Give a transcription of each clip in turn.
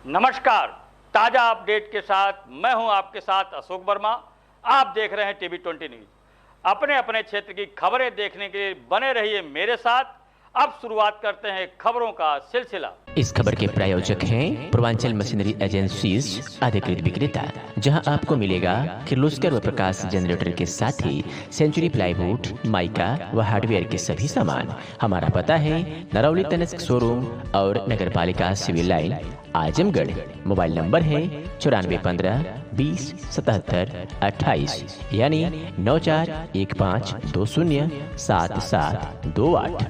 नमस्कार, ताज़ा अपडेट के साथ मैं हूं आपके साथ अशोक वर्मा। आप देख रहे हैं टीवी 20 न्यूज। अपने अपने क्षेत्र की खबरें देखने के लिए बने रहिए मेरे साथ। अब शुरुआत करते हैं खबरों का सिलसिला। इस खबर के प्रायोजक हैं पूर्वांचल मशीनरी एजेंसीज अधिकृत विक्रेता, जहां आपको मिलेगा किर्लोस्कर व प्रकाश जनरेटर के साथ ही सेंचुरी प्लाईवुड, माइका व हार्डवेयर के सभी सामान। हमारा पता है नरौली तनिष्क शोरूम और नगर पालिका civil line, Azamgarh. Mobile number है 9415 20 77 28 यानी 9415207728।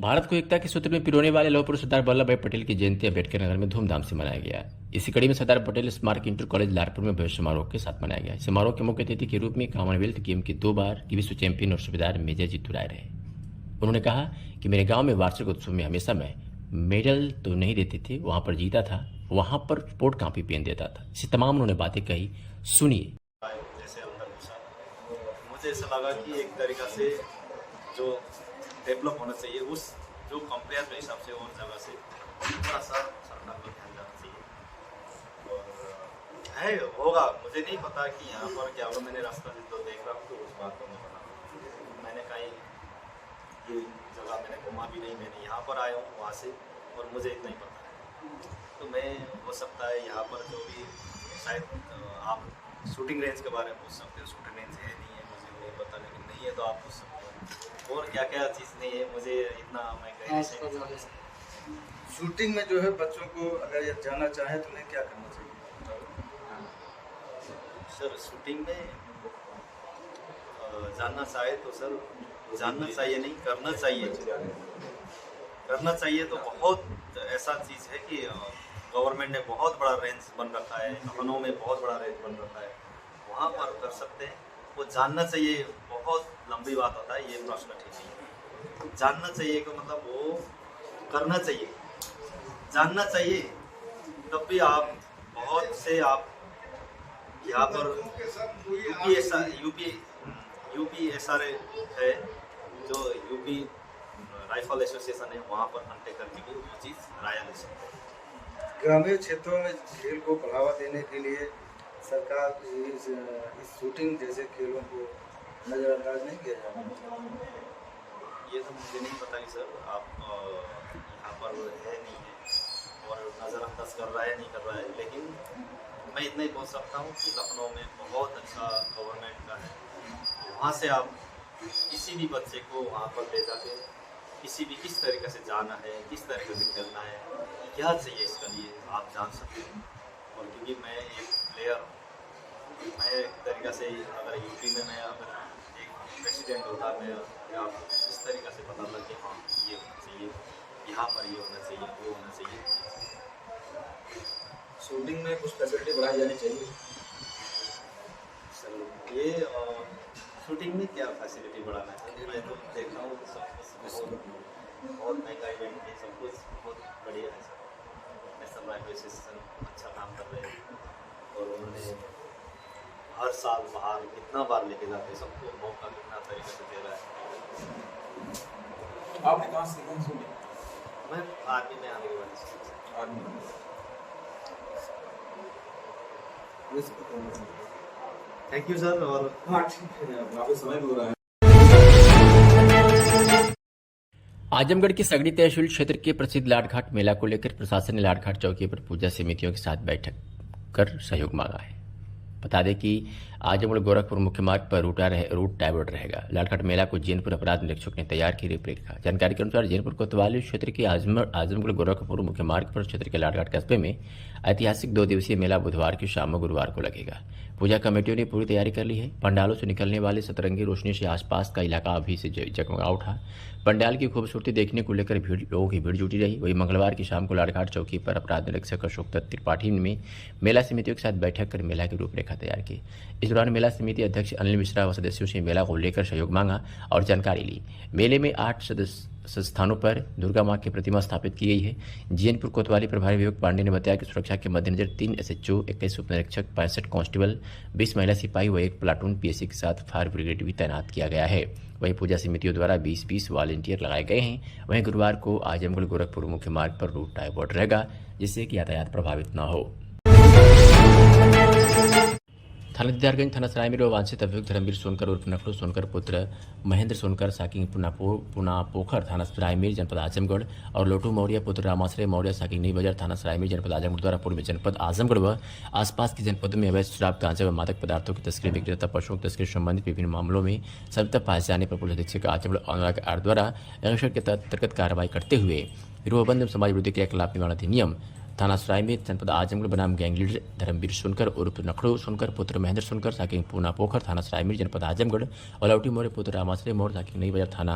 भारत को एकता के सूत्र में पिरोने वाले लौह पुरुष सरदार वल्लभ भाई पटेल की जयंती अम्बेडकर नगर में धूमधाम से मनाया गया। इसी कड़ी में सरदार पटेल स्मारक इंटर कॉलेज लारपुर में भव्य समारोह के साथ मनाया गया। समारोह के मुख्य अतिथि के रूप में कॉमनवेल्थ गेम के 2 बार की विश्व चैंपियन और सूबेदार मेजर जीतू राय रहे। उन्होंने कहा कि मेरे गाँव में वार्षिक उत्सव में हमेशा मैं मेडल तो नहीं देते थे, वहां पर जीता था, वहां पर स्पोर्ट कॉपी पेन देता था। इसी तमाम उन्होंने बातें कही, सुनिए। मुझे ऐसा लगा कि एक तरीका से जो डेवलप होना चाहिए उस जो कंपेयर के हिसाब से और जगह से थोड़ा सा सरकार को ध्यान देना चाहिए और है होगा। मुझे नहीं पता कि यहाँ पर क्या होगा। मैंने रास्ता से जो देख रहा हूँ तो उस बात को मैं बता मैंने कहीं ये जगह मैंने घुमा भी नहीं। मैंने यहाँ पर आया हूँ वहाँ से और मुझे इतना ही पता है। तो मैं हो सकता है यहाँ पर जो भी शायद आप शूटिंग रेंज के बारे में पूछ सकते हो। शूटिंग रेंज है नहीं है मुझे नहीं पता, लेकिन नहीं है तो आप पूछ सकते हो। और क्या क्या चीज़ नहीं है मुझे इतना मैं गहराई से नहीं समझ सकता। शूटिंग में जो है बच्चों को अगर ये जाना चाहे तो उन्हें क्या करना चाहिए? सर शूटिंग में जानना चाहे तो सर जानना चाहिए नहीं, करना चाहिए। करना चाहिए तो बहुत ऐसा चीज़ है कि गवर्नमेंट ने बहुत बड़ा रेंज बन रखा है, लखनऊ में बहुत बड़ा रेंज बन रखा है, वहाँ पर कर सकते हैं। वो जानना चाहिए बहुत लंबी बात होता है, ये प्रश्न ठीक नहीं है। जानना चाहिए का मतलब वो करना चाहिए, जानना चाहिए, तब भी आप बहुत से आप यहाँ पर यूपी SR है जो यूपी राइफल एसोसिएशन है, वहाँ पर कांटेक्ट करके भी वो चीज़ राय ले सकते हैं। ग्रामीण क्षेत्रों में खेल को बढ़ावा देने के लिए सरकार इस शूटिंग जैसे खेलों को नज़रअंदाज नहीं किया जा रहा। ये तो मुझे नहीं पता कि सर आप यहाँ पर है नहीं है और नज़रअंदाज कर रहा है नहीं कर रहा है, लेकिन मैं इतना ही बोल सकता हूँ कि लखनऊ में बहुत अच्छा गवर्नमेंट का है। वहाँ से आप किसी भी बच्चे को वहाँ पर ले जाके किसी भी किस तरीके से जाना है, किस तरीके से खेलना है, क्या चाहिए इसके लिए आप जान सकते हैं। और क्योंकि मैं एक प्लेयर हूँ, मैं एक तरीके से अगर यूपी में मैं अगर एक प्रेसिडेंट होता मैं आपको इस तरीके से पता लग कि हाँ ये होना चाहिए, यहाँ पर ये होना चाहिए, वो होना चाहिए। शूटिंग में कुछ फैसिलिटी बढ़ाई जानी चाहिए। सर ये शूटिंग में क्या फैसिलिटी बढ़ाना चाहिए? मैं तो देख रहा हूँ सब कुछ बहुत महंगा इवेंट है, सब कुछ बहुत बढ़िया है सर। नेशनल राइफल एसोसिएशन अच्छा काम कर रहे हैं और उन्होंने हर साल बाहर कितना बार लेके जाते हैं, सबको मौका कितना तरीके से दे रहा है। आपने कहाँ से सुनी? मैं आर्मी में आने के बाद आर्मी थैंक यू सर। और हाँ ठीक है, आपका समय भी हो रहा है। आजमगढ़ की सगड़ी तहसील क्षेत्र के प्रसिद्ध लाटघाट मेला को लेकर प्रशासन ने लाटघाट चौकी पर पूजा समितियों के साथ बैठक कर सहयोग मांगा है। बता दें कि आजमगढ़ गोरखपुर मुख्य मार्ग पर रूट डाइवर्ट रहेगा। लाटघाट मेला को जैनपुर अपराध निरीक्षक ने तैयार की रूपरेखा। जानकारी के अनुसार जैनपुर कोतवाली क्षेत्र के आजमगढ़ गोरखपुर मुख्य मार्ग पर क्षेत्र के लाटघाट कस्बे में ऐतिहासिक 2 दिवसीय मेला बुधवार की शाम में गुरुवार को लगेगा। पूजा कमेटियों ने पूरी तैयारी कर ली है। पंडालों से निकलने वाले सतरंगी रोशनी से आसपास का इलाका अभी से जगमगा उठा। पंडाल की खूबसूरती देखने को लेकर लोगों की भीड़ जुटी रही। वही मंगलवार की शाम को लाटघाट चौकी पर अपराध निरीक्षक अशोक दत्त त्रिपाठी ने मेला समितियों के साथ बैठक कर मेला की रूपरेखा तैयार की। इस दौरान मेला समिति अध्यक्ष अनिल मिश्रा व सदस्यों से मेला को लेकर सहयोग मांगा और जानकारी ली। मेले में 8 स्थानों पर दुर्गा मां की प्रतिमा स्थापित की गई है। जीएनपुर कोतवाली प्रभारी विवेक पांडे ने बताया कि सुरक्षा के मद्देनजर 3 SHO, 21 उपनिरीक्षक, 65 कांस्टेबल, 20 महिला सिपाही व 1 प्लाटून PSC के साथ फायर ब्रिगेड भी तैनात किया गया है। वहीं पूजा समितियों द्वारा 20-20 वॉलंटियर लगाए गए हैं। वहीं गुरुवार को आजमगढ़ गोरखपुर मुख्य मार्ग पर रूट डाइवर्ट रहेगा, जिससे कि यातायात प्रभावित न हो। थाना दीदारगंज थाना सराय में वांछित अभियुक्त धर्मवीर सोनकर उर्फ नखड़ू सोनकर पुत्र महेंद्र सोनकर साकिंग पुनापोखर थाना सरायमीर जनपद आजमगढ़ और लोटू मौर्य पुत्र रामाश्रय मौर्य साकिंग नई बाजार थाना सरायमीर जनपद आजमगढ़ द्वारा पूर्व जनपद आजमगढ़ व आसपास के जनपदों में अवैध शराब, गांजा व मादक पदार्थों की तस्करी, विक्रेता, पशुओं की तस्करी संबंधित विभिन्न मामलों में संलिप्तता पाए जाने पर पुलिस अधीक्षक आजमगढ़ अनुराग आर द्वारा के अंतर्गत कार्रवाई करते हुए गिरोहबंद समाज विरोधी क्रियाकलाप निवारण अधिनियम थाना सराय में जनपद आजमगढ़ बनाम गैंग लीडर धर्मवीर सोनकर उर्फ नखड़ू सोनकर पुत्र महेंद्र सोनकर साकिंग पुनापोखर थाना सरायमीर जनपद आजमगढ़ और लौटी मौर्य पुत्र रामाश्रय मौर्य साकिंग नई बाजार थाना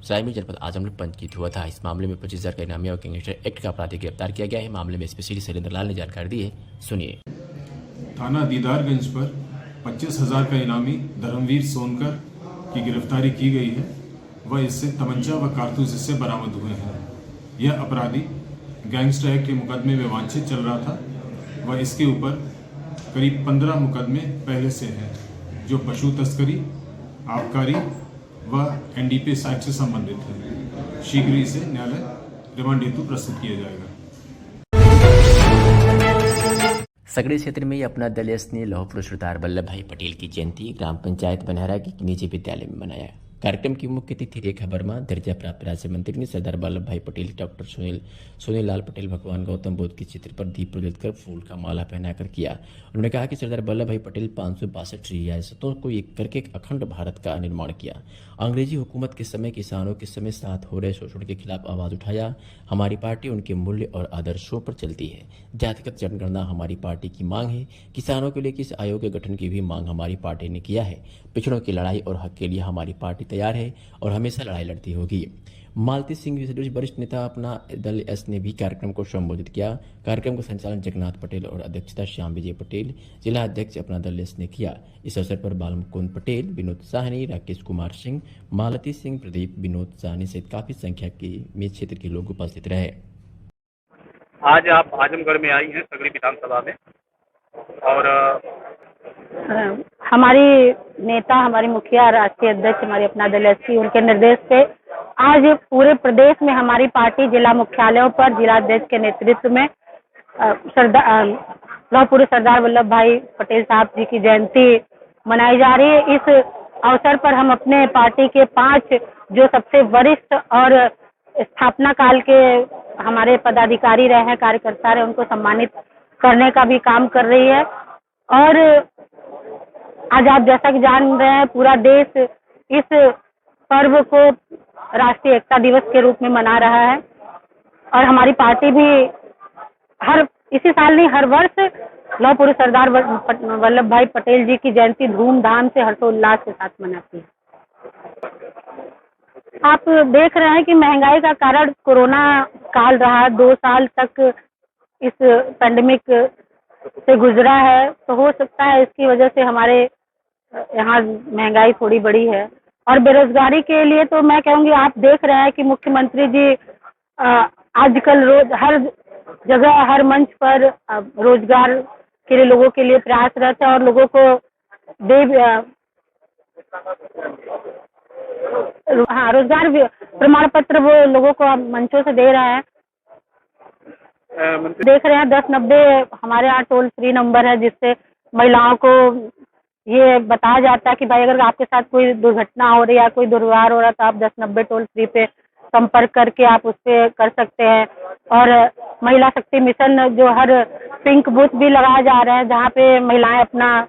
सरायमीर जनपद आजमगढ़ पंजीकृत हुआ था। इस मामले में 25,000 का इनामी और गैंगस्टर एक्ट का अपराधी गिरफ्तार किया गया है। मामले में स्पेशली शैलेंद्र लाल ने जानकारी दी है, सुनिए। थाना दीदारगंज पर 25,000 का इनामी धर्मवीर सोनकर की गिरफ्तारी की गई है। वह इससे तमंचा व कारतूस इससे बरामद हुए हैं। यह अपराधी गैंगस्टर एक्ट के मुकदमे में वांछित चल रहा था। वह इसके ऊपर करीब 15 मुकदमे पहले से हैं, जो पशु तस्करी, आबकारी व NDPS एक्ट से संबंधित है। शीघ्र ही इसे न्यायालय रिमांड हेतु प्रस्तुत किया जाएगा। सगड़ी क्षेत्र में अपना दल एस ने लौह पुरुष सरदार वल्लभ भाई पटेल की जयंती ग्राम पंचायत बनहरा के निजी विद्यालय में मनाया। कार्यक्रम की मुख्य अतिथि रेखा वर्मा, दर्जा प्राप्त राज्य मंत्री ने सरदार वल्लभ भाई पटेल, डॉक्टर सुनील लाल पटेल, भगवान गौतम बुद्ध के चित्र पर दीप प्रज्वलित कर फूल का माला पहनाकर किया। उन्होंने कहा कि सरदार वल्लभ भाई पटेल 562 रियासतों को एक करके एक अखंड भारत का निर्माण किया। अंग्रेजी हुकूमत के समय किसानों के समय साथ हो रहे शोषण के खिलाफ आवाज उठाया। हमारी पार्टी उनके मूल्य और आदर्शों पर चलती है। जातिगत जनगणना हमारी पार्टी की मांग है। किसानों के लिए किस आयोग के गठन की भी मांग हमारी पार्टी ने किया है। पिछड़ों की लड़ाई और हक के लिए हमारी पार्टी तैयार है और हमेशा लड़ाई लड़ती होगी। मालती सिंह वरिष्ठ नेता अपना दल एस ने भी कार्यक्रम को संबोधित किया। कार्यक्रम का संचालन जगन्नाथ पटेल और अध्यक्षता श्याम विजय पटेल, जिला अध्यक्ष अपना दल एस ने किया। इस अवसर पर बालमुकुंद पटेल, विनोद साहनी, राकेश कुमार सिंह, मालती सिंह, प्रदीप, विनोद साहनी सहित काफी संख्या में क्षेत्र के लोग उपस्थित रहे। आज आप आजमगढ़ में आई हैं सगड़ी विधानसभा में, और हमारी नेता, हमारी मुखिया, राष्ट्रीय अध्यक्ष, हमारे अपना दल एसपी, उनके निर्देश पे आज पूरे प्रदेश में हमारी पार्टी जिला मुख्यालयों पर जिला अध्यक्ष के नेतृत्व में लौह पुरुष सरदार वल्लभ भाई पटेल साहब जी की जयंती मनाई जा रही है। इस अवसर पर हम अपने पार्टी के 5 जो सबसे वरिष्ठ और स्थापना काल के हमारे पदाधिकारी रहे हैं, कार्यकर्ता रहे, उनको सम्मानित करने का भी काम कर रही है। और आज आप जैसा कि जान रहे हैं, पूरा देश इस पर्व को राष्ट्रीय एकता दिवस के रूप में मना रहा है और हमारी पार्टी भी इसी साल नहीं, हर वर्ष लौह पुरुष सरदार वल्लभ भाई पटेल जी की जयंती धूमधाम से हर्षोल्लास के साथ मनाती है। आप देख रहे हैं कि महंगाई का कारण कोरोना काल रहा, 2 साल तक इस पैंडेमिक से गुजरा है, तो हो सकता है इसकी वजह से हमारे यहाँ महंगाई थोड़ी बढ़ी है। और बेरोजगारी के लिए तो मैं कहूँगी, आप देख रहे हैं कि मुख्यमंत्री जी आजकल रोज हर जगह, हर मंच पर रोजगार के लिए लोगों के लिए प्रयासरत है और लोगों को रोजगार प्रमाण पत्र वो लोगों को मंचों से दे रहे हैं। देख रहे हैं 1090 हमारे यहाँ टोल फ्री नंबर है, जिससे महिलाओं को ये बताया जाता है कि भाई अगर आपके साथ कोई दुर्घटना हो रही है या कोई दुर्व्यवहार हो रहा है तो आप 1090 टोल फ्री पे संपर्क करके आप उस पे कर सकते हैं। और महिला शक्ति मिशन जो हर पिंक बूथ भी लगाया जा रहा है, जहाँ पे महिलाएं अपना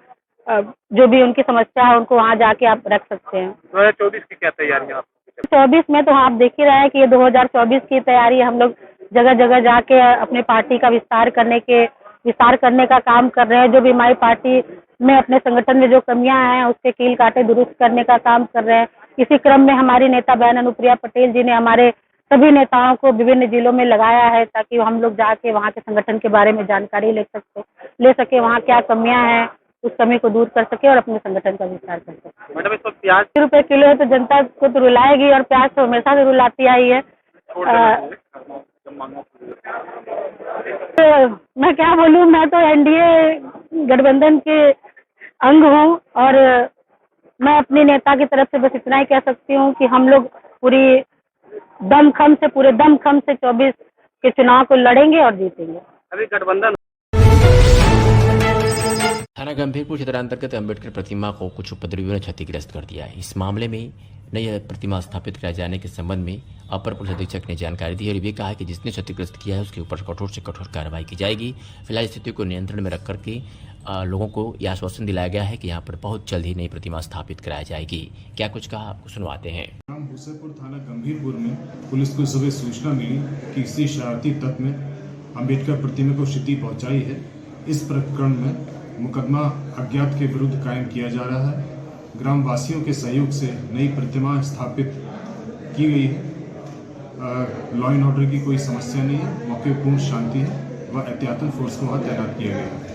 जो भी उनकी समस्या है उनको वहाँ जाके आप रख सकते हैं। 2024 की क्या तैयारियां आप? 24 में तो आप देख ही रहे हैं कि ये 2024 की तैयारी हम लोग जगह जगह जाके अपने पार्टी का विस्तार करने का काम कर रहे हैं। जो भी हमारी पार्टी में अपने संगठन में जो कमियां हैं उसके कील काटे दुरुस्त करने का काम कर रहे हैं। इसी क्रम में हमारी नेता बहन अनुप्रिया पटेल जी ने हमारे सभी नेताओं को विभिन्न जिलों में लगाया है, ताकि हम लोग जाके वहाँ के संगठन के बारे में जानकारी ले सके, वहाँ क्या कमियां हैं, उस कमी को दूर कर सके और अपने संगठन का विस्तार कर सके। मैडम, इस वक्त प्याज ₹80 किलो है तो जनता को तो रुलाएगी, और प्याज तो हमेशा से रुलाती आई है। छोड़ देना चाहिए। तो मैं क्या बोलूँ, मैं तो एनडीए गठबंधन के अंग हूँ, और मैं अपने नेता की तरफ से बस इतना ही कह सकती हूँ कि हम लोग पूरे दमखम से 24 के चुनाव को लड़ेंगे और जीतेंगे। अभी गठबंधन थाना गंभीरपुर क्षेत्र अंतर्गत अम्बेडकर प्रतिमा को कुछ उपद्रवियों ने क्षतिग्रस्त कर दिया है। इस मामले में नई प्रतिमा स्थापित कराए जाने के संबंध में अपर पुलिस अधीक्षक ने जानकारी दी और ये कहा कि जिसने क्षतिग्रस्त किया है उसके ऊपर कठोर से कठोर कार्रवाई की जाएगी। फिलहाल स्थिति को नियंत्रण में रख करके लोगों को यह आश्वासन दिलाया गया है कि यहाँ पर बहुत जल्द ही नई प्रतिमा स्थापित कराई जाएगी। क्या कुछ कहा, आपको सुनवाते हैं। हुसैनपुर थाना गंभीरपुर में पुलिस को सुबह सूचना मिली कि किसी शरारती तत्व ने अम्बेडकर प्रतिमा को क्षति पहुंचाई है। इस प्रकरण में मुकदमा अज्ञात के विरुद्ध कायम किया जा रहा है। ग्राम वासियों के सहयोग से नई प्रतिमा स्थापित की गई है। लॉ एंड ऑर्डर की कोई समस्या नहीं है, मौके पर पूर्ण शांति है व एहतियातन फोर्स को वहाँ तैनात किया गया है।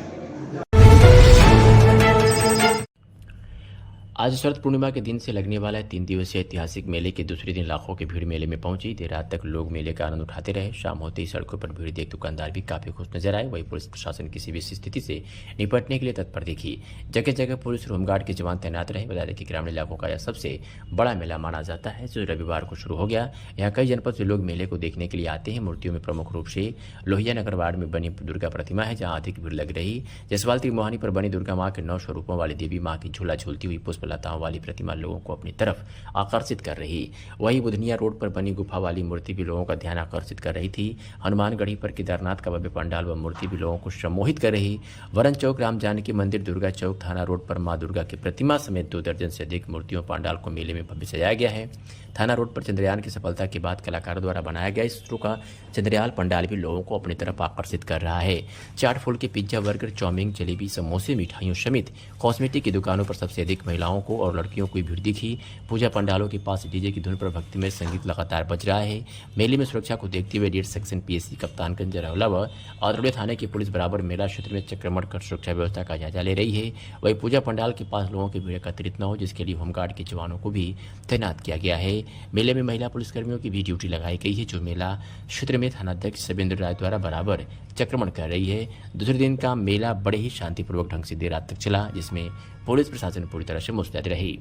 आज शरद पूर्णिमा के दिन से लगने वाला 3 दिवसीय ऐतिहासिक मेले के दूसरे दिन लाखों की भीड़ मेले में पहुंची। देर रात तक लोग मेले का आनंद उठाते रहे। शाम होते ही सड़कों पर भीड़ देख दुकानदार भी काफी खुश नजर आए। वही पुलिस प्रशासन किसी भी स्थिति से निपटने के लिए तत्पर दिखी। जगह जगह पुलिस और होमगार्ड के जवान तैनात रहे। बता दें कि ग्रामीण इलाकों का यह सबसे बड़ा मेला माना जाता है जो रविवार को शुरू हो गया। यहाँ कई जनपद से लोग मेले को देखने के लिए आते हैं। मूर्तियों में प्रमुख रूप से लोहिया नगर वार्ड में बनी दुर्गा प्रतिमा है जहाँ अधिक भीड़ लग रही। जसवाल त्रिमोहानी पर बनी दुर्गा माँ के 9 स्वरूपों वाली देवी माँ की झूला झूलती हुई पुष्पलताओं वाली प्रतिमा लोगों को अपनी तरफ आकर्षित कर रही। वहीं बुधनिया रोड पर बनी गुफा वाली मूर्ति भी लोगों का ध्यान आकर्षित कर रही थी। हनुमानगढ़ी पर केदारनाथ का भव्य पंडाल व मूर्ति भी लोगों को सम्मोहित कर रही। वरण चौक, राम जानकी मंदिर, दुर्गा चौक, थाना रोड पर मां दुर्गा की प्रतिमा समेत 2 दर्जन से अधिक मूर्तियों पंडाल को मेले में भव्य सजाया गया है। थाना रोड पर चंद्रयान की सफलता के बाद कलाकारों द्वारा बनाया गया इसरो का चंद्रयान पंडाल भी लोगों को अपनी तरफ आकर्षित कर रहा है। चाट फूल के पिज्जा, बर्गर, चाउमीन, जलेबी, समोसे, मिठाइयों समेत कॉस्मेटिक की दुकानों पर सबसे अधिक महिलाओं को और लड़कियों को भीड़ दिखी। पूजा पंडालों के पास डीजे की धुन पर भक्तिमय संगीत लगातार बज रहा है। मेले में सुरक्षा को देखते हुए 1.5 सेक्शन पीएससी, कप्तानगंज, रौला व आदरौली थाने की पुलिस बराबर मेला क्षेत्र में चक्रमण कर सुरक्षा व्यवस्था का जायजा ले रही है। वही पूजा पंडाल के पास लोगों की भीड़ एकत्रित न हो जिसके लिए होमगार्ड के जवानों को भी तैनात किया गया है। मेले में महिला पुलिसकर्मियों की भी ड्यूटी लगाई गई है जो मेला क्षेत्र में थानाध्यक्ष सवेंद्र राय द्वारा बराबर चक्रमण कर रही है। दूसरे दिन का मेला बड़े ही शांतिपूर्वक ढंग से देर रात तक चला जिसमें पुलिस प्रशासन पूरी तरह से मुस्तैद रही।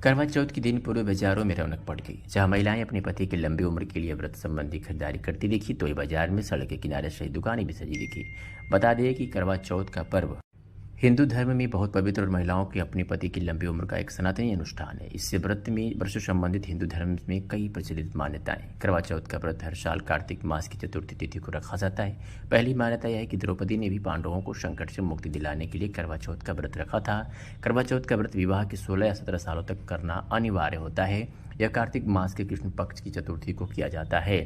करवा चौथ के दिन पूरे बाजारों में रौनक बढ़ गई। जहां महिलाएं अपने पति की लंबी उम्र के लिए व्रत संबंधी खरीदारी करती दिखी तो ये बाजार में सड़क के किनारे सही दुकानें भी सजी दिखी। बता दें कि करवा चौथ का पर्व हिंदू धर्म में बहुत पवित्र और महिलाओं की अपने पति की लंबी उम्र का एक सनातनी अनुष्ठान है। इससे व्रत में व्रत से संबंधित हिंदू धर्म में कई प्रचलित मान्यताएं। करवा चौथ का व्रत हर साल कार्तिक मास की चतुर्थी तिथि को रखा जाता है। पहली मान्यता यह है कि द्रौपदी ने भी पांडवों को संकट से मुक्ति दिलाने के लिए करवा चौथ का व्रत रखा था। करवा चौथ का व्रत विवाह के 16 या 17 सालों तक करना अनिवार्य होता है। यह कार्तिक मास के कृष्ण पक्ष की चतुर्थी को किया जाता है।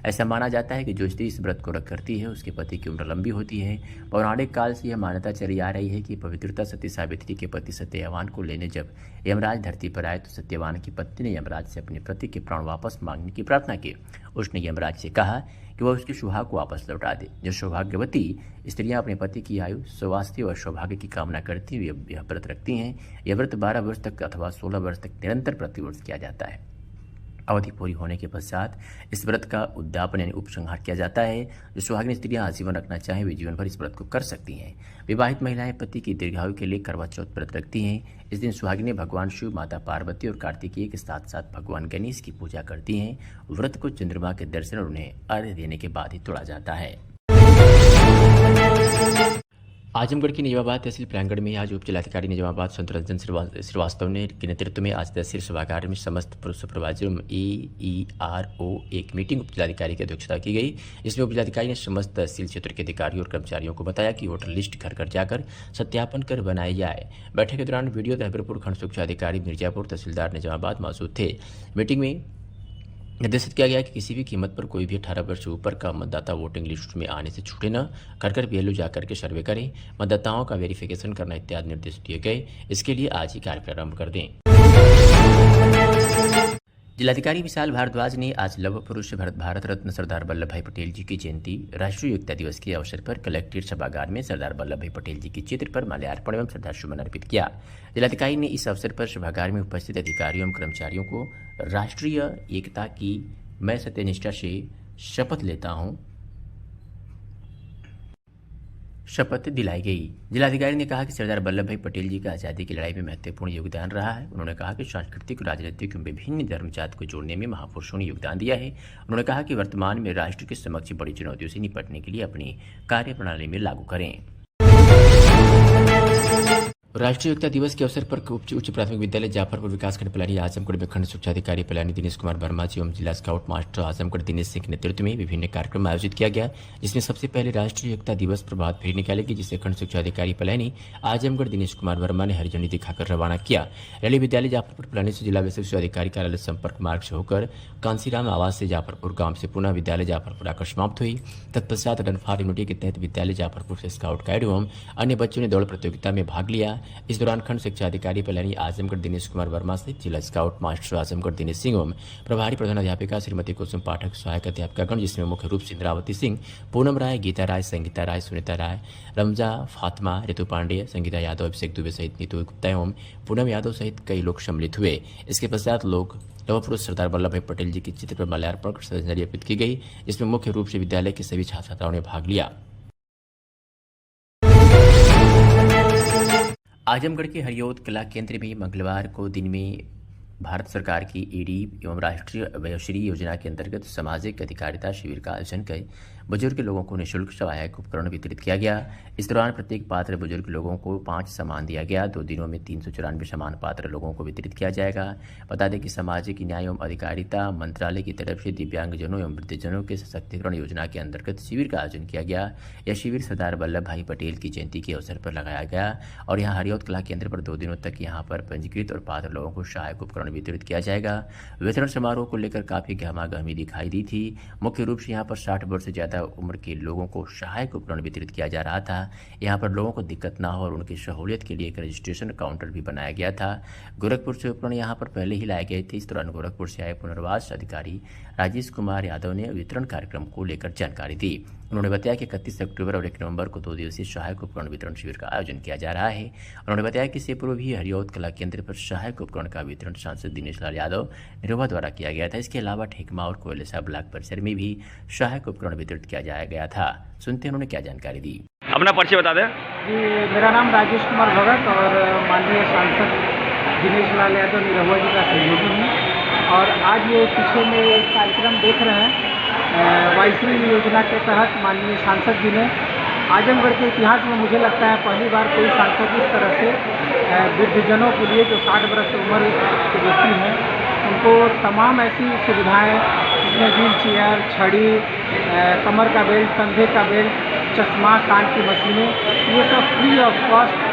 ऐसा माना जाता है कि जो स्त्री इस व्रत को रख करती है उसके पति की उम्र लंबी होती है। पौराणिक काल से यह मान्यता चली आ रही है कि पवित्रता सती सावित्री के पति सत्यवान को लेने जब यमराज धरती पर आए तो सत्यवान की पत्नी ने यमराज से अपने पति के प्राण वापस मांगने की प्रार्थना की। उसने यमराज से कहा कि वह उसकी सुहाग को वापस लौटा दे। जो सौभाग्यवती स्त्रियां अपने पति की आयु, स्वास्थ्य और सौभाग्य की कामना करती हुए यह व्रत रखती हैं। यह व्रत 12 वर्ष तक अथवा 16 वर्ष तक निरंतर प्रतिवर्ष किया जाता है। अवधि पूरी होने के पश्चात इस व्रत का उद्यापन यानी उपसंहार किया जाता है। जो सुहागिन स्त्रियां आजीवन रखना चाहें वे जीवन भर इस व्रत को कर सकती हैं। विवाहित महिलाएं पति की दीर्घायु के लिए करवा चौथ व्रत रखती हैं। इस दिन सुहागिनें भगवान शिव, माता पार्वती और कार्तिकेय के साथ साथ भगवान गणेश की पूजा करती हैं। व्रत को चंद्रमा के दर्शन और उन्हें अर्घ्य देने के बाद ही तोड़ा जाता है। आजमगढ़ की निजामाबाद तहसील प्रांगण में आज उप जिलाधिकारी निजामाबाद संतरंजन श्रीवास्तव ने के नेतृत्व में आज तहसील सभागार में समस्त सुपरवाइजर AERO एक मीटिंग उप जिलाधिकारी की अध्यक्षता की गई। इसमें उप जिलाधिकारी ने समस्त तहसील क्षेत्र के अधिकारियों और कर्मचारियों को बताया कि वोटर लिस्ट घर घर जाकर सत्यापन कर बनाई जाए। बैठक के दौरान वीडियो तहबीरपुर खंड सुरक्षा अधिकारी मिर्जापुर, तहसीलदार निजामाबाद मौजूद थे। मीटिंग में निर्देशित किया गया कि किसी भी कीमत पर कोई भी 18 वर्ष से ऊपर का मतदाता वोटिंग लिस्ट में आने से छूटे न, घर घर BLO जाकर के सर्वे करें, मतदाताओं का वेरिफिकेशन करना इत्यादि निर्देश दिए गए। इसके लिए आज ही कार्य प्रारंभ कर दें। जिलाधिकारी विशाल भारद्वाज ने आज लौह पुरुष भारत रत्न सरदार वल्लभ भाई पटेल जी की जयंती राष्ट्रीय एकता दिवस के अवसर पर कलेक्ट्रेट सभागार में सरदार वल्लभ भाई पटेल जी के चित्र पर माल्यार्पण एवं श्रद्धासुमन अर्पित किया। जिलाधिकारी ने इस अवसर पर सभागार में उपस्थित अधिकारियों एवं कर्मचारियों को राष्ट्रीय एकता की मैं सत्यनिष्ठा से शपथ लेता हूँ शपथ दिलाई गई। जिलाधिकारी ने कहा कि सरदार वल्लभ भाई पटेल जी का आज़ादी की लड़ाई में महत्वपूर्ण योगदान रहा है। उन्होंने कहा कि सांस्कृतिक, राजनीतिक एवं विभिन्न धर्म जाति को जोड़ने में महापुरुषों ने योगदान दिया है। उन्होंने कहा कि वर्तमान में राष्ट्र के समक्ष बड़ी चुनौतियों से निपटने के लिए अपनी कार्यप्रणाली में लागू करें। राष्ट्रीय एकता दिवस के अवसर पर उच्च प्राथमिक विद्यालय जाफरपुर विकासखंड पलानी आजमगढ़ में खंड शिक्षा अधिकारी पलानी दिनेश कुमार वर्मा जी एवं जिला स्काउट मास्टर आजमगढ़ दिनेश सिंह के नेतृत्व में विभिन्न कार्यक्रम आयोजित किया गया, जिसमें सबसे पहले राष्ट्रीय एकता दिवस प्रभात फेरी निकाली गई, जिसे खंड शिक्षा अधिकारी पलानी आजमगढ़ दिनेश कुमार वर्मा ने हरी झंडी दिखाकर रवाना किया। रैली विद्यालय जाफरपुर पलानी से जिला विशिष्ट अधिकारी कार्यालय संपर्क मार्ग से होकर कांसीराम आवास से जाफरपुर गांव से पुनः विद्यालय जाफरपुर आकर समाप्त हुई। तत्पश्चात रन फॉर यूनिटी के तहत विद्यालय जाफरपुर से स्काउट गाइड एवं अन्य बच्चों ने दौड़ प्रतियोगिता में भाग लिया। इस दौरान खंड शिक्षा अधिकारी पलानी आजमगढ़ दिनेश कुमार वर्मा से जिला स्काउट मास्टर आजमगढ़ दिनेश सिंह एवं प्रभारी प्रधानाध्यापिका श्रीमती कुसुम पाठक, सहायक अध्यापिकागण जिसमें मुख्य रूप से इंद्रावती सिंह, पूनम राय, गीता राय, संगीता राय, सुनीता राय, रमजा, फातिमा, ऋतु पांडे, संगीता यादव, अभिषेक दुबे सहित नीतू गुप्ता एवं पूनम यादव सहित कई लोग सम्मिलित हुए। इसके पश्चात लोग लौह पुरुष सरदार वल्लभ भाई पटेल जी के चित्र पर माल्यार्पण कर श्रद्धांजलि अर्पित की गई, जिसमें मुख्य रूप से विद्यालय के सभी छात्र छात्राओं ने भाग लिया। आजमगढ़ के हरियोत कला केंद्र में मंगलवार को दिन में भारत सरकार की ईडी एवं राष्ट्रीय वयोश्री योजना के अंतर्गत सामाजिक अधिकारिता शिविर का आयोजन कर बुजुर्ग लोगों को निःशुल्क सहायक उपकरण वितरित किया गया। इस दौरान प्रत्येक पात्र बुजुर्ग लोगों को 5 सामान दिया गया। 2 दिनों में 394 सामान पात्र लोगों को वितरित किया जाएगा। बता दें कि सामाजिक न्याय एवं अधिकारिता मंत्रालय की तरफ से दिव्यांगजनों एवं वृद्धजनों के सशक्तिकरण योजना के अंतर्गत शिविर का आयोजन किया गया। यह शिविर सरदार वल्लभ भाई पटेल की जयंती के अवसर पर लगाया गया और यहाँ हरियोत कला केंद्र पर 2 दिनों तक यहाँ पर पंजीकृत और पात्र लोगों को सहायक उपकरण वितरित किया जाएगा। वितरण समारोह को लेकर काफी गहमागहमी दिखाई दी थी। मुख्य रूप से यहाँ पर 60 वर्ष से ज्यादा उम्र के लोगों को सहायक उपकरण वितरित किया जा रहा था। यहाँ पर लोगों को दिक्कत ना हो और उनकी सहूलियत के लिए एक रजिस्ट्रेशन काउंटर भी बनाया गया था। गोरखपुर से उपकरण यहाँ पर पहले ही लाए गए थे। इस दौरान गोरखपुर से आए पुनर्वास अधिकारी राजेश कुमार यादव ने वितरण कार्यक्रम को लेकर जानकारी दी। उन्होंने बताया कि 31 अक्टूबर और 1 नवंबर को 2 दिवसीय सहायक उपकरण वितरण शिविर का आयोजन किया जा रहा है। उन्होंने बताया कि इससे पूर्व भी हरियोत कला केंद्र पर सहायक उपकरण का वितरण सांसद दिनेश लाल यादव निरोवा द्वारा किया गया था। इसके अलावा ठेकमा और कोयलेसा ब्लॉक परिसर में भी सहायक उपकरण वितरित किया जाया गया था। सुनते हैं उन्होंने क्या जानकारी दी। अपना परिचय बता दें। जी, मेरा नाम राजेश कुमार भगत और माननीय सांसद दिनेश लाल यादव निरहुआ जी का सहयोगी हूँ। और आज ये पीछे में एक कार्यक्रम देख रहे हैं, वयोश्री योजना के तहत माननीय सांसद जी ने आजमगढ़ के इतिहास में मुझे लगता है पहली बार कोई सांसद इस तरह से वृद्धजनों के लिए जो 60 वर्ष उम्र के व्यक्ति हैं उनको तमाम ऐसी सुविधाएं जिसमें व्हील चेयर, छड़ी, कमर का बेल्ट, कंधे का बेल्ट, चश्मा, कान की मशीनें, ये सब फ्री ऑफ कॉस्ट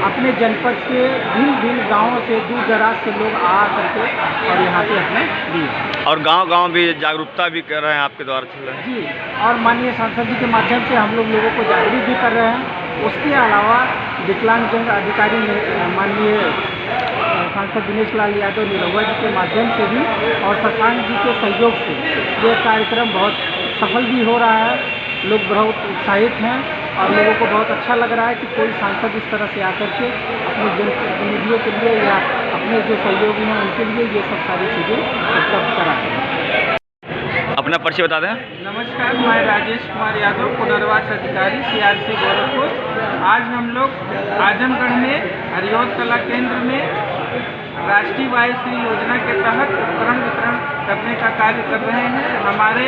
अपने जनपद के भिन्न गांवों से दूर दराज से लोग आ करके और यहाँ पे अपने लिए और गांव-गांव भी जागरूकता भी कर रहे हैं आपके द्वारा चल रहे हैं जी। और माननीय सांसद जी के माध्यम से हम लोगों को जागरूक भी कर रहे हैं। उसके अलावा विकलांगजन अधिकारी माननीय सांसद दिनेश लाल यादव निरहुआ जी के माध्यम से भी और शशांक जी के सहयोग से ये कार्यक्रम बहुत सफल भी हो रहा है। लोग बहुत उत्साहित हैं और लोगों को बहुत अच्छा लग रहा है कि कोई सांसद इस तरह से आकर के अपने जनप्रतिनिधियों के लिए या अपने जो सहयोगी हैं उनके लिए ये सब सारी चीज़ें उपलब्ध करा है। अपना परिचय बता दें। नमस्कार, मैं राजेश कुमार यादव, पुनर्वास अधिकारी CRC गोरखपुर। आज हम लोग आजमगढ़ में हरियोत कला केंद्र में राष्ट्रीय वयोश्री योजना के तहत उपकरण वितरण करने का कार्य कर रहे हैं। हमारे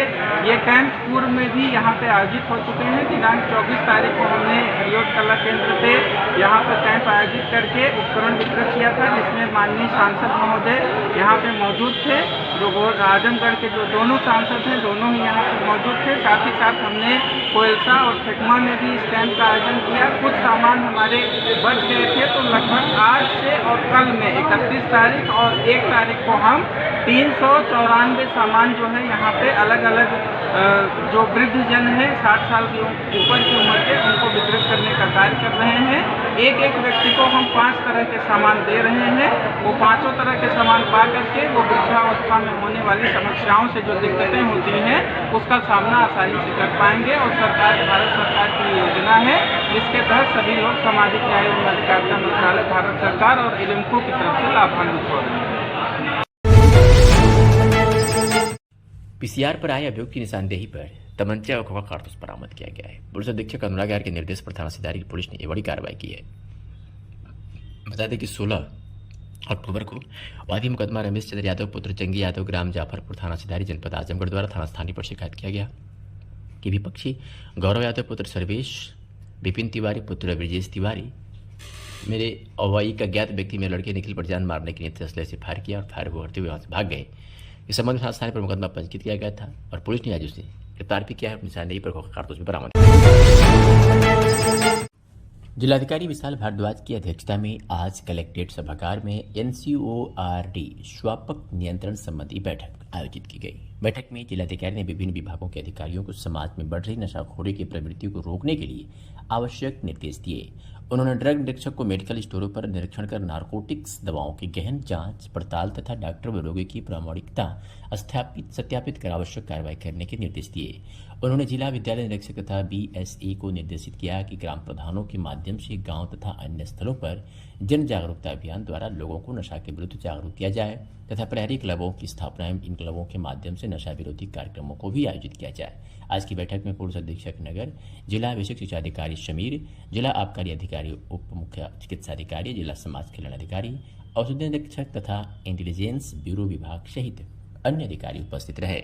ये कैंप पूर्व में भी यहाँ पे आयोजित हो चुके हैं। दिनांक 24 तारीख को हमने हरियोत कला केंद्र पे यहाँ पे कैंप आयोजित करके उपकरण वितरित किया था, जिसमें माननीय सांसद महोदय यहाँ पे मौजूद थे। जो आजमगढ़ के जो दोनों सांसद हैं दोनों ही यहाँ पे मौजूद थे। साथ ही साथ हमने कोयलसा और ठेकमा में भी इस कैंप का आयोजन किया। कुछ सामान हमारे बच गए थे तो लगभग आज से और कल में 31 तारीख और 1 तारीख को हम 394 सामान जो है यहाँ पे अलग अलग जो वृद्धजन हैं 60 साल के ऊपर की उम्र के उनको वितरित करने का कार्य कर रहे हैं। एक एक व्यक्ति को हम 5 तरह के सामान दे रहे हैं। वो 5 तरह के सामान पा करके वो वृद्धावस्था में होने वाली समस्याओं से जो दिक्कतें होती हैं उसका सामना आसानी से कर पाएंगे। और सरकार, भारत सरकार की योजना है जिसके तहत सभी लोग सामाजिक न्याय एवं अधिकारिता मंत्रालय, भारत सरकार और इलिम्को की तरफ से लाभान्वित हो रहे हैं। पीसीआर पर आए अभियोग की निशानदेही पर तमंचा और खोखा कारतूस बरामद किया गया है। पुलिस अधीक्षक अनुराग आर के निर्देश पर थाना सिधारी की पुलिस ने ये बड़ी कार्रवाई की है। बता दें कि 16 अक्टूबर को वादी मुकदमा रमेश चंद्र यादव पुत्र चंगी यादव ग्राम जाफरपुर थाना सिधारी जनपद आजमगढ़ द्वारा थाना स्थानीय पर शिकायत किया गया कि विपक्षी गौरव यादव पुत्र सर्वेश, विपिन तिवारी पुत्र ब्रजेश तिवारी मेरे अवई का ज्ञात व्यक्ति मेरे लड़के निखिल पर जान मारने के लिए असले से फायर किया और फायर करते हुए वहां से भाग गए। इस संबंध में थाना स्थानीय पर मुकदमा पंजीकृत किया गया था और पुलिस ने आज उसे गिरफ्तार भी किया है। निशानदेही पर खोखा कारतूस भी बरामद। जिलाधिकारी विशाल भारद्वाज की अध्यक्षता में आज कलेक्ट्रेट सभागार में NCORD स्वापक नियंत्रण संबंधी बैठक आयोजित की गई। बैठक में जिलाधिकारी ने विभिन्न विभागों के अधिकारियों को समाज में बढ़ रही नशाखोरी की प्रवृत्ति को रोकने के लिए आवश्यक निर्देश दिए। उन्होंने ड्रग निरीक्षक को मेडिकल स्टोरों पर निरीक्षण कर नारकोटिक्स दवाओं की गहन जांच पड़ताल तथा डॉक्टर व रोगी की प्रामाणिकता सत्यापित कर आवश्यक कार्रवाई करने के निर्देश दिए। उन्होंने जिला विद्यालय निरीक्षक तथा BSA को निर्देशित किया कि ग्राम प्रधानों के माध्यम से गांव तथा अन्य स्थलों पर जन जागरूकता अभियान द्वारा लोगों को नशा के विरुद्ध जागरूक किया जाए तथा प्रहरी क्लबों की स्थापना एवं इन क्लबों के माध्यम से नशा विरोधी कार्यक्रमों को भी आयोजित किया जाए। आज की बैठक में पुलिस अधीक्षक नगर, जिला विशिष्ट शिक्षा अधिकारी शमीर, जिला आबकारी अधिकारी, उप मुख्य चिकित्सा अधिकारी, जिला समाज कल्याण अधिकारी, औषधि निरीक्षक तथा इंटेलिजेंस ब्यूरो विभाग सहित अन्य अधिकारी उपस्थित रहे।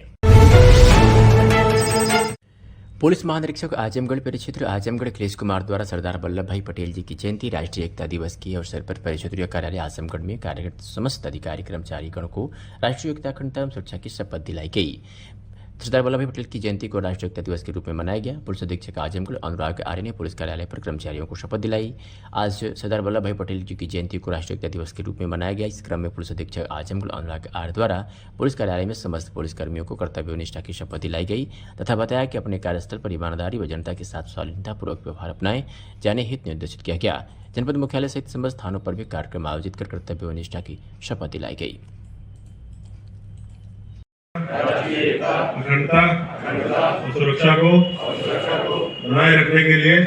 पुलिस महानिरीक्षक आजमगढ़ परिक्षेत्र आजमगढ़ अखिलेश कुमार द्वारा सरदार वल्लभ भाई पटेल जी की जयंती राष्ट्रीय एकता दिवस के अवसर पर परिक्षेत्रीय कार्यालय आजमगढ़ में कार्यरत समस्त अधिकारी कर्मचारीगण को राष्ट्रीय एकता अखंडता एवं सुरक्षा की शपथ दिलाई गई। सरदार वल्लभ भाई पटेल की जयंती को राष्ट्रीय एकता दिवस के रूप में मनाया गया। पुलिस अधीक्षक आजमगढ़ अनुराग आर्य ने पुलिस कार्यालय पर कर्मचारियों को शपथ दिलाई। आज सरदार वल्लभ भाई पटेल जी की जयंती को राष्ट्रीय एकता दिवस के रूप में मनाया गया। इस क्रम में पुलिस अधीक्षक आजमगढ़ अनुराग आर्य द्वारा पुलिस कार्यालय में समस्त पुलिसकर्मियों को कर्तव्य निष्ठा की शपथ दिलाई गई तथा बताया कि अपने कार्यस्थल पर ईमानदारी व जनता के साथ शालीनतापूर्वक व्यवहार अपनाए जाने हेतु निर्देशित किया गया। जनपद मुख्यालय सहित समस्त स्थानों पर भी कार्यक्रम आयोजित कर कर्तव्य निष्ठा की शपथ दिलाई गई। अखंडता और सुरक्षा को बनाए रखने के लिए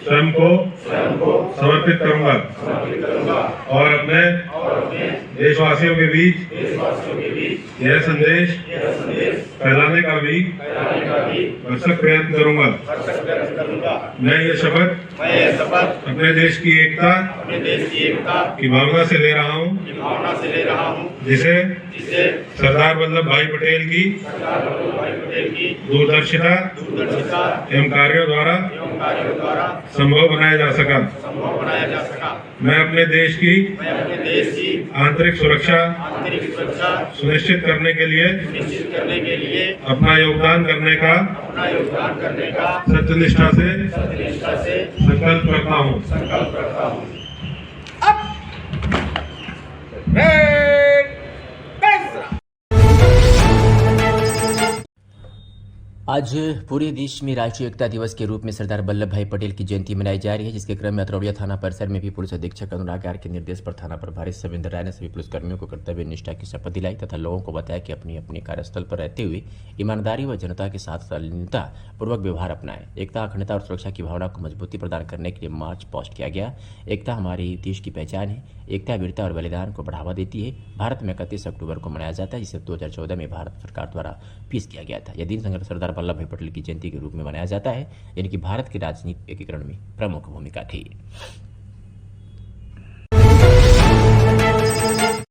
स्वयं को समर्पित करूंगा और अपने देशवासियों के बीच यह संदेश फैलाने का भी भरसक प्रयत्न करूंगा। मैं ये शपथ अपने देश की एकता की भावना से ले रहा हूँ जिसे सरदार वल्लभ भाई पटेल की दूरदर्शिता एवं कार्यों द्वारा संभव बनाया जा सका। मैं अपने देश की आंतरिक सुरक्षा सुनिश्चित करने के लिए अपना योगदान करने का सत्यनिष्ठा से संकल्प करता हूँ। आज पूरे देश में राष्ट्रीय एकता दिवस के रूप में सरदार वल्लभ भाई पटेल की जयंती मनाई जा रही है, जिसके क्रम में अतरौड़िया थाना परिसर में भी पुलिस अधीक्षक अनुराग आर के निर्देश पर थाना प्रभारी सविंदर राय ने सभी पुलिसकर्मियों को कर्तव्य निष्ठा की शपथ दिलाई तथा लोगों को बताया कि अपनी अपनी कार्यस्थल पर रहते हुए ईमानदारी व जनता के साथ शालीनता पूर्वक व्यवहार अपनाएं। एकता, अखंडता और सुरक्षा की भावना को मजबूती प्रदान करने के लिए मार्च पास्ट किया गया। एकता हमारे देश की पहचान है। एकता, वीरता और बलिदान को बढ़ावा देती है। भारत में 31 अक्टूबर को मनाया जाता है, जिसे 2014 में भारत सरकार द्वारा पेश किया गया था। यह दिन सरदार वल्लभ भाई पटेल की जयंती के रूप में मनाया जाता है, यानी कि भारत के राजनीतिक एकीकरण में प्रमुख भूमिका थी।